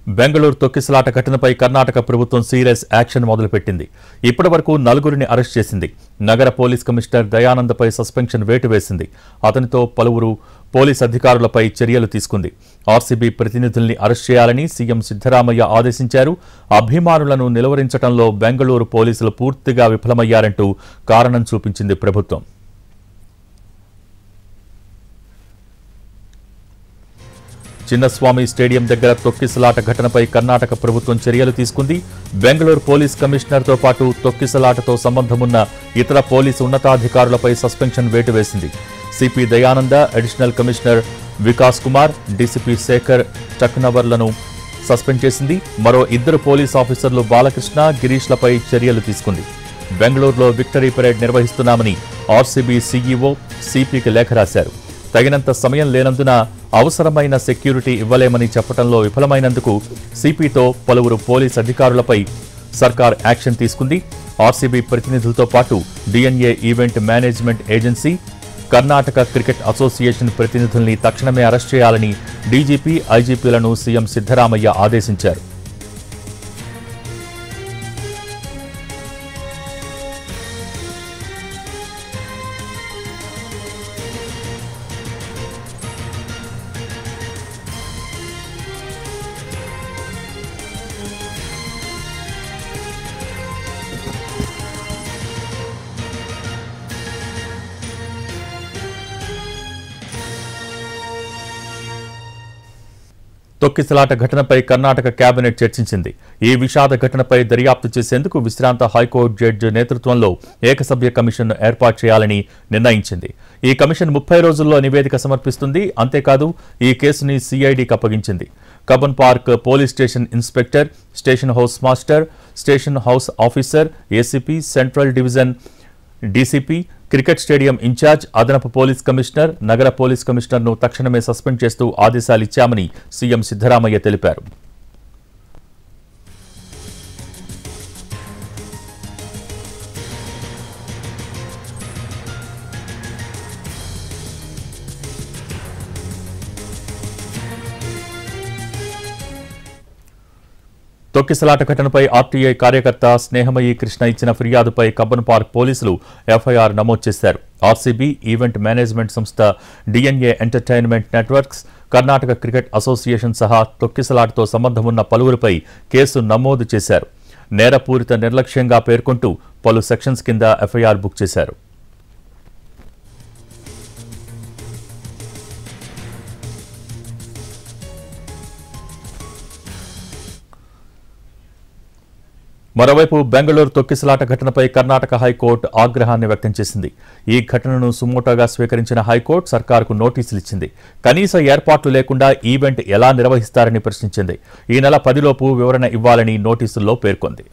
బెంగళూరు తొక్కిసలాట ఘటనపై కర్ణాటక ప్రభుత్వం సీరియస్ యాక్షన్ మొదలుపెట్టింది. ఇప్పటివరకు 4గురిని అరెస్ట్ చేసింది. నగర పోలీస్ కమిషనర్ దయానందపై సస్పెన్షన్ వేటు వేసింది. అతనితో పలువురు పోలీస్ అధికారులపై చర్యలు తీసుకుంది. ఆర్సీబీ ప్రతినిధుల్ని అరెస్ట్ చేయాలని సీఎం సిద్ధరామయ్య ఆదేశించారు. అభిమానులను నిలువరించడంలో బెంగళూరు పోలీసులు పూర్తిగా విఫలమయ్యారంటూ కారణం చూపించింది ప్రభుత్వం. చిన్నస్వామి స్టేడియం దగ్గర తొక్కిసలాట ఘటనపై కర్ణాటక ప్రభుత్వం చర్యలు తీసుకుంది. బెంగళూరు పోలీస్ కమిషనర్తో పాటు తొక్కిసలాటతో సంబంధమున్న ఇతర పోలీసు ఉన్నతాధికారులపై సస్పెన్షన్ వేటు వేసింది. CP Dayananda, additional commissioner Vikas Kumar, DCP Shekhar చక్నవర్లను సస్పెండ్ చేసింది. మరో 2 పోలీస్ ఆఫీసర్లు బాలకృష్ణ, గిరీష్లపై చర్యలు తీసుకుంది. బెంగళూరులో విక్టరీ పరేడ్ నిర్వహిస్తున్నామని ఆర్సీబీ సీఈఓ సిపికి లేఖ రాశారు. తగినంత సమయం లేనందున అవసరమైన సెక్యూరిటీ ఇవ్వలేమని చెప్పడంలో విఫలమైనందుకు సిపితో పలువురు పోలీస్ అధికారులపై సర్కార్ యాక్షన్ తీసుకుంది. ఆర్సీబీ ప్రతినిధులతో పాటు DNA event management agency, Karnataka cricket association ప్రతినిధుల్ని తక్షణమే అరెస్ట్ చేయాలని డీజీపీ, ఐజీపీలను సీఎం సిద్ధరామయ్య ఆదేశించారు. తొక్కిసలాట ఘటనపై కర్ణాటక కేబినెట్ చర్చించింది. ఈ విషాద ఘటనపై దర్యాప్తు చేసేందుకు విశ్రాంత హైకోర్టు జడ్జి నేతృత్వంలో ఏకసభ్య కమిషన్ను ఏర్పాటు చేయాలని నిర్ణయించింది. ఈ కమిషన్ 30 రోజుల్లో నివేదిక సమర్పిస్తుంది. అంతేకాదు ఈ కేసుని సిఐడికి అప్పగించింది. Cubbon park police station inspector, station house master, station house officer, ACP, central division DCP, cricket stadium incharge, అదనపు పోలీస్ కమిషనర్, నగర పోలీస్ కమిషనర్ను తక్షణమే సస్పెండ్ చేస్తూ ఆదేశాలిచ్చామని సీఎం సిద్ధరామయ్య తెలిపారు. తొక్కిసలాట ఘటనపై ఆర్టీఐ కార్యకర్త స్నేహమయి కృష్ణ ఇచ్చిన ఫిర్యాదుపై కబ్బన్ పార్క్ పోలీసులు ఎఫ్ఐఆర్ నమోదు చేశారు. ఆర్సీబీ, ఈవెంట్ మేనేజ్మెంట్ సంస్థ, DNA entertainment networks, Karnataka cricket association సహా తొక్కిసలాటతో సంబంధమున్న పలువురిపై కేసు నమోదు చేశారు. నేరపూరిత నిర్లక్ష్యంగా పేర్కొంటూ పలు సెక్షన్స్ కింద ఎఫ్ఐఆర్ బుక్ చేశారు. మరోవైపు బెంగళూరు తొక్కిసలాట ఘటనపై కర్ణాటక హైకోర్టు ఆగ్రహాన్ని వ్యక్తం చేసింది. ఈ ఘటనను సుమోటోగా స్వీకరించిన హైకోర్టు సర్కారుకు నోటీసులు ఇచ్చింది. కనీస ఏర్పాట్లు లేకుండా ఈవెంట్ ఎలా నిర్వహిస్తారని ప్రశ్నించింది. ఈ నెల 10 లోపు వివరణ ఇవ్వాలని నోటీసుల్లో పేర్కొంది.